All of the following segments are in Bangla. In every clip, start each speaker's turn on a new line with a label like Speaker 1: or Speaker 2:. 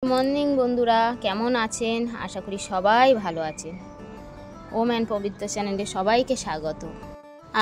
Speaker 1: মর্নিং বন্ধুরা, কেমন আছেন? আশা করি সবাই ভালো আছেন। ওম অ্যান্ড পবিত্র চ্যানেলে সবাইকে স্বাগত।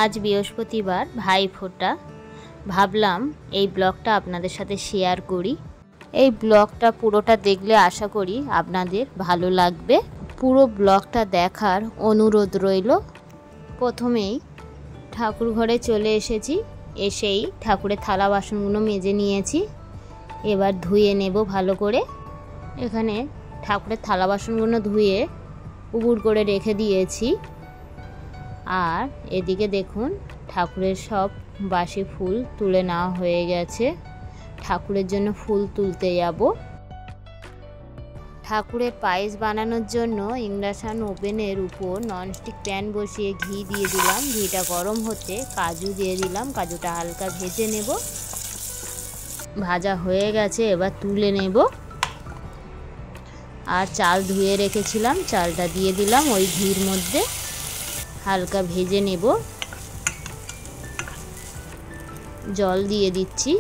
Speaker 1: আজ বৃহস্পতিবার, ভাইফোঁটা। ভাবলাম এই ব্লগটা আপনাদের সাথে শেয়ার করি। এই ব্লগটা পুরোটা দেখলে আশা করি আপনাদের ভালো লাগবে। পুরো ব্লগটা দেখার অনুরোধ রইল। প্রথমেই ঠাকুর ঘরে চলে এসেছি। এসেই ঠাকুরের থালা বাসনগুলো মেজে নিয়েছি। এবার ধুয়ে নেব ভালো করে। এখানে ঠাকুরের থালা বাসনগুলো ধুয়ে উপুড় করে রেখে দিয়েছি। আর এদিকে দেখুন, ঠাকুরের সব বাসি ফুল তুলে নেওয়া হয়ে গেছে। ঠাকুরের জন্য ফুল তুলতে যাব। ঠাকুরের পায়েস বানানোর জন্য ইন্ডাকশান ওভেনের উপর ননস্টিক প্যান বসিয়ে ঘি দিয়ে দিলাম। ঘিটা গরম হতে কাজু দিয়ে দিলাম। কাজুটা হালকা ভেজে নেব। ভাজা হয়ে গেছে, এবার তুলে নেব। আর চাল ধুয়ে রেখেছিলাম, চালটা দিয়ে দিলাম ওই ঘির মধ্যে, হালকা ভেজে নেব। জল দিয়ে দিচ্ছি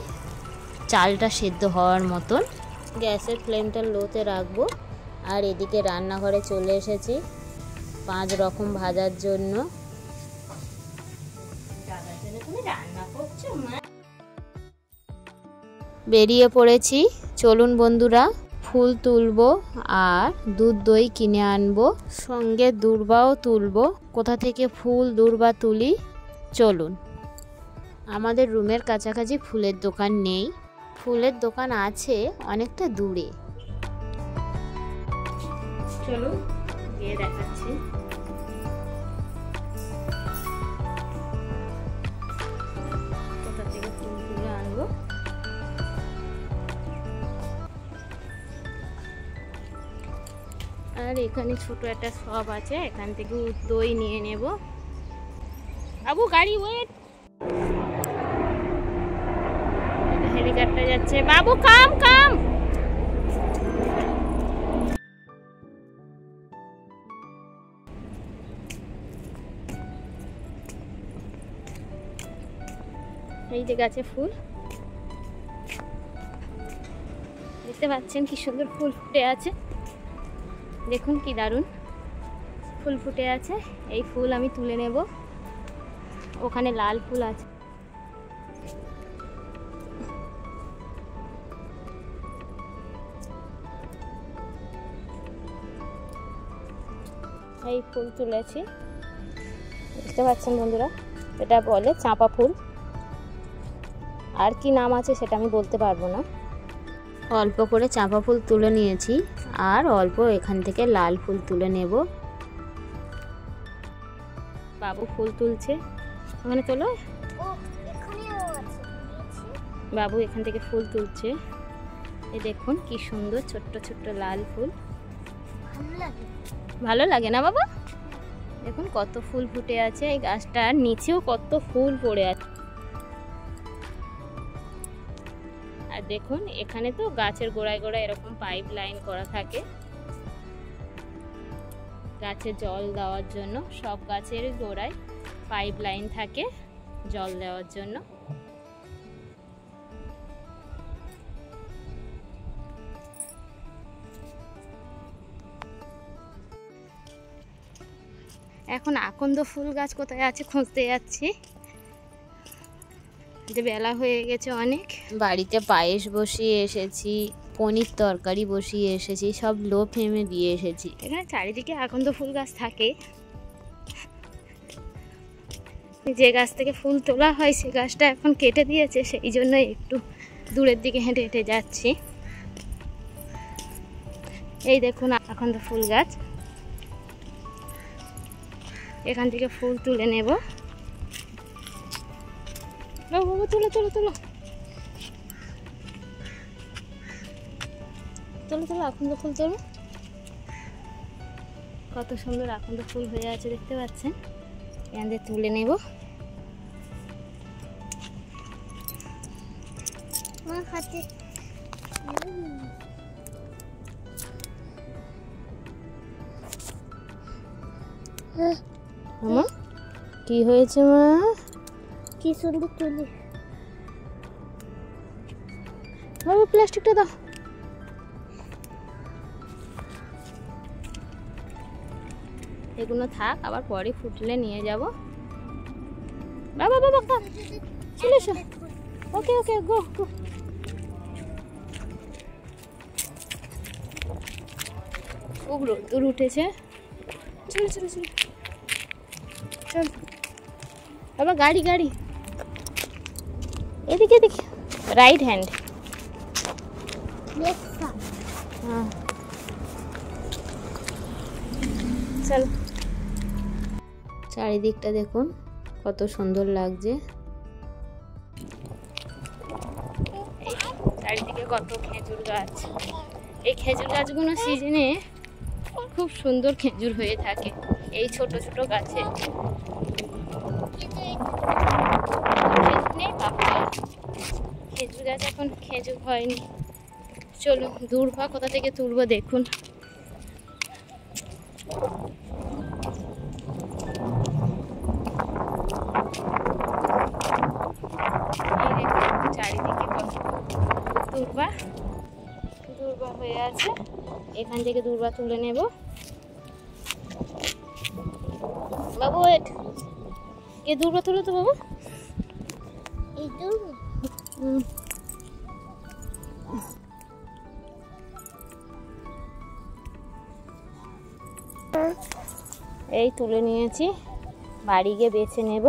Speaker 1: চালটা সেদ্ধ হওয়ার মতন। গ্যাসের ফ্লেমটা লোতে রাখবো। আর এদিকে রান্নাঘরে চলে এসেছি 5 রকম ভাজার জন্য। বেরিয়ে পড়েছি। চলুন বন্ধুরা, ফুল তুলবো আর দুধ দই কিনে আনবো, সঙ্গে দূর্বাও তুলবো। কোথা থেকে ফুল দূর্বা তুলি চলুন। আমাদের রুমের কাছাকাছি ফুলের দোকান নেই। ফুলের দোকান আছে অনেকটা দূরে। চলুন গিয়ে দেখাচ্ছি। কোথা থেকে ফুল তুলে আনবো। আর এখানে ছোট একটা শপ আছে, এখান থেকে দই নিয়ে নেব। বাবু গাড়ি ওয়েট। হেলিকপ্টার যাচ্ছে। বাবু কাম কাম। এই যে গাছে ফুল দেখতে পাচ্ছেন, কি সুন্দর ফুল ফুটে আছে। দেখুন কি দারুণ ফুল ফুটে আছে। এই ফুল আমি তুলে নেব। ওখানে লাল ফুল আছে। এই ফুল তুলেছি, বুঝতে পারছেন বন্ধুরা, এটা বলে চাঁপা ফুল। আর কি নাম আছে সেটা আমি বলতে পারবো না। অল্প করে চাঁপা ফুল তুলে নিয়েছি আর অল্প এখান থেকে লাল ফুল তুলে নেব। বাবু ফুল তুলছে, ওখানে তোলো। বাবু এখান থেকে ফুল তুলছে। এই দেখুন কি সুন্দর ছোট্ট ছোট্ট লাল ফুল। ভালো লাগে না বাবা? দেখুন কত ফুল ফুটে আছে। এই গাছটার নিচেও কত ফুল পড়ে আছে। আর দেখুন এখানে তো গাছের গোড়ায় গোড়ায় এরকম পাইপ লাইন করা থাকে গাছে জল দেওয়ার জন্য। সব গাছের গোড়ায় পাইপ লাইন থাকে জল দেওয়ার জন্য। এখন আকন্দ ফুল গাছ কোথায় আছে খুঁজতে যাচ্ছি। যে বেলা হয়ে গেছে অনেক। বাড়িতে পায়েস বসিয়ে এসেছি, পনির তরকারি বসিয়ে এসেছি, সব লো ফ্লেমে দিয়ে এসেছি। এখানে চারিদিকে আকন্দ ফুল গাছ থাকে। যে গাছ থেকে ফুল তোলা হয় সে গাছটা এখন কেটে দিয়েছে, সেই জন্য একটু দূরের দিকে হেঁটে হেঁটে যাচ্ছি। এই দেখুন আকন্দ ফুল গাছ। এখান থেকে ফুল তুলে নেব। বাবু তুলো তুলো তুলো তুলো তুলো আকন্দ ফুল তোলো। কত সুন্দর আকন্দ ফুল হয়ে আছে দেখতে পাচ্ছেন। এখান থেকে তুলে নেব। মা কি হয়েছে? মা কি সুন্দর তুলি। বাবু প্লাস্টিকটা দাও। এগুলো থাক, আবার পরে ফুটলে নিয়ে যাব। বাবা বাবা চলে এসো। ওকে ওকে গো গো। খুব রোদ্দুর উঠেছে। চলো চলো চলো চল বাবা, গাড়ি গাড়ি এদিকে এদিকে, রাইট হ্যান্ড। হ্যাঁ চল। চারিদিকটা দেখুন কত সুন্দর লাগছে। চারিদিকে কত খেজুর গাছ। এই খেজুর গাছগুলো সিজনে খুব সুন্দর খেজুর হয়ে থাকে এই ছোট ছোট গাছে। খেজুর গাছ এখন খেজুর হয়নি। চলো দূর্বা কোথা থেকে তুলবো দেখুন। চারিদিকে কত দূর্বা দূর্বা হয়ে আছে। এখান থেকে দূর্বা তুলে নেব। বাবু ওয়েট, কে দূর্বা তুলো তো বাবু। এই তুলে নিয়েছি, বাড়ি গিয়ে বেছে নেব।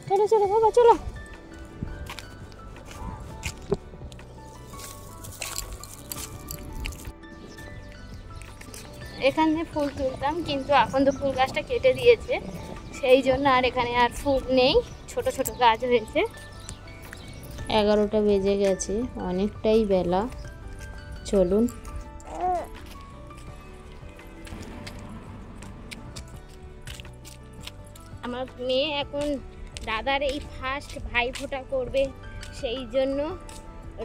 Speaker 1: চলো চলো বাবা চলো। এখানে ফুল তুলতাম, কিন্তু এখন তো ফুল গাছটা কেটে দিয়েছে, সেই জন্য আর এখানে আর ফুল নেই, ছোট ছোট গাছ হয়েছে। 11টা বেজে গেছে, অনেকটাই বেলা। চলুন আমার মেয়ে এখন দাদার এই ফার্স্ট ভাইফোঁটা করবে, সেই জন্য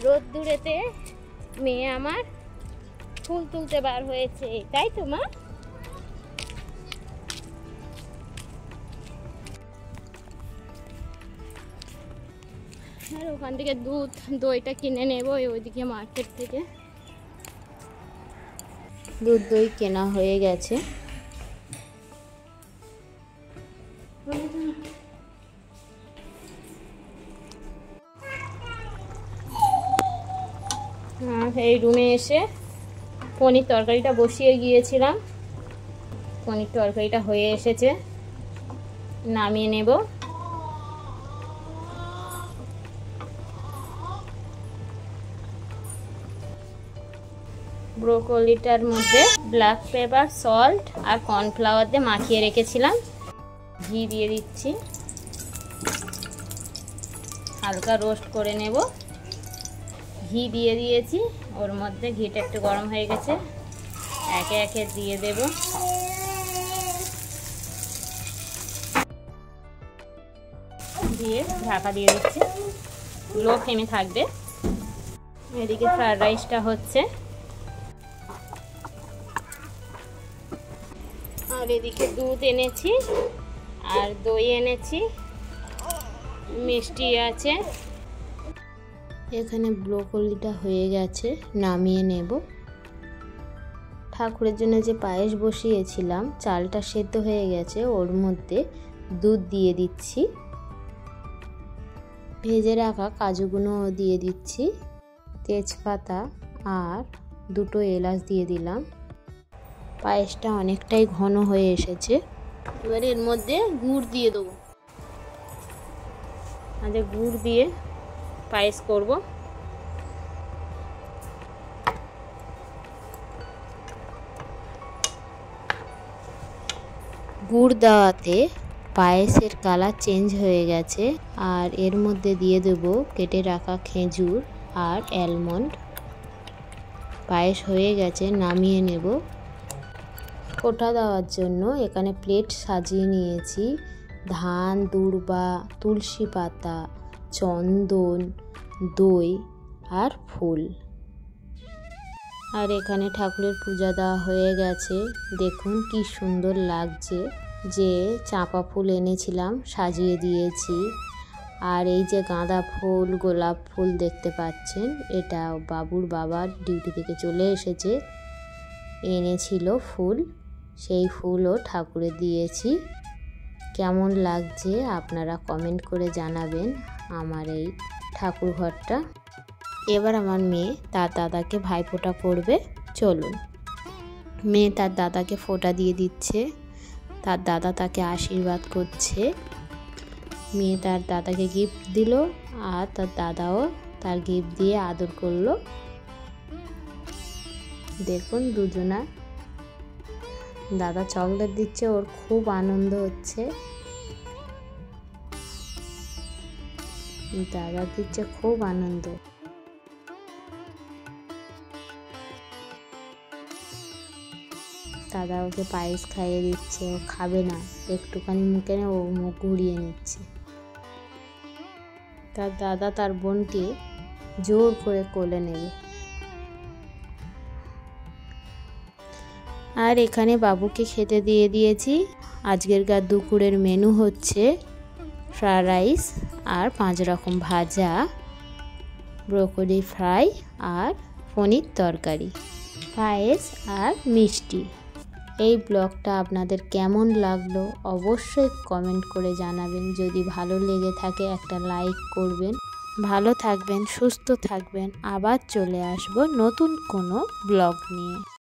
Speaker 1: রোদ্দুরেতে মেয়ে আমার ফুল তুলতে বার হয়েছে, তাই তো মা? আর ওখান থেকে দুধ দইটা কিনে নেব ওইদিকে মার্কেট থেকে। দুধ দই কেনা হয়ে গেছে। এই রুমে এসে পনির তরকারিটা বসিয়ে গিয়েছিলাম, পনির তরকারিটা হয়ে এসেছে, নামিয়ে নেব। ব্রোকলিটার মধ্যে ব্ল্যাক পেপার, সল্ট আর কর্নফ্লাওয়ার দিয়ে মাখিয়ে রেখেছিলাম। ঘি দিয়ে দিচ্ছি, হালকা রোস্ট করে নেব। ঘি দিয়ে দিয়েছি, ওর মধ্যে ঘিটা একটু গরম হয়ে গেছে, একে একে দিয়ে দেব। দিয়ে ঢাকা দিয়ে দিচ্ছি, লো ফ্লেমে থাকবে। এদিকে ফ্রাইড রাইসটা হচ্ছে, আর এদিকে দুধ এনেছি আর দই এনেছি, মিষ্টি আছে। এখানে ব্রোকলিটা হয়ে গেছে, নামিয়ে নেব। ঠাকুরের জন্য যে পায়েস বসিয়েছিলাম, চালটা সেদ্ধ হয়ে গেছে, ওর মধ্যে দুধ দিয়ে দিচ্ছি, ভেজে রাখা কাজুগুলো দিয়ে দিচ্ছি, তেজপাতা আর 2টো এলাচ দিয়ে দিলাম। পায়েসটা অনেকটাই ঘন হয়ে এসেছে, এবার এর মধ্যে গুড় দিয়ে দেবো। আচ্ছা, গুড় দিয়ে পায়েস করব। গুড় দেওয়াতে পায়েসের কালার চেঞ্জ হয়ে গেছে। আর এর মধ্যে দিয়ে দেব কেটে রাখা খেজুর আর অ্যালমন্ড। পায়েস হয়ে গেছে, নামিয়ে নেব। ফোঁটা দেওয়ার জন্য এখানে প্লেট সাজিয়ে নিয়েছি, ধান, দূর্বা, তুলসী পাতা, চন্দন, দই আর ফুল। আর এখানে ঠাকুরের পূজা দেওয়া হয়ে গেছে, দেখুন কি সুন্দর লাগছে। যে চাঁপা ফুল এনেছিলাম সাজিয়ে দিয়েছি, আর এই যে গাঁদা ফুল, গোলাপ ফুল দেখতে পাচ্ছেন, এটা বাবুর বাবার ডিউটি থেকে চলে এসেছে, এনেছিল ফুল, সেই ফুলও ঠাকুরে দিয়েছি। কেমন লাগছে আপনারা কমেন্ট করে জানাবেন আমার এই ঠাকুর ঘরটা। এবার আমার মেয়ে তার দাদাকে ভাইফোঁটা করবে, চলুন। মেয়ে তার দাদাকে ফোঁটা দিয়ে দিচ্ছে, তার দাদা তাকে আশীর্বাদ করছে। মেয়ে তার দাদাকে গিফট দিল আর তার দাদাও তার গিফট দিয়ে আদর করলো। দেখুন দুজনা, দাদা চকলেট দিচ্ছে, ওর খুব আনন্দ হচ্ছে। দাদা দিচ্ছে খুব আনন্দ। দাদা ওকে পায়েস খাইয়ে দিচ্ছে, ও খাবে না, একটুখানি মুখে ও মুখ ঘুরিয়ে নিচ্ছে। তার দাদা তার বোনকে জোর করে কোলে নেবে। আর এখানে বাবুকে খেতে দিয়ে দিয়েছি। আজকেরকার দুপুরের মেনু হচ্ছে ফ্রাইড রাইস আর 5 রকম ভাজা, ব্রোকলি ফ্রাই আর পনির তরকারি, পায়েস আর মিষ্টি। এই ব্লগটা আপনাদের কেমন লাগলো অবশ্যই কমেন্ট করে জানাবেন। যদি ভালো লেগে থাকে একটা লাইক করবেন। ভালো থাকবেন, সুস্থ থাকবেন। আবার চলে আসবো নতুন কোনো ব্লগ নিয়ে।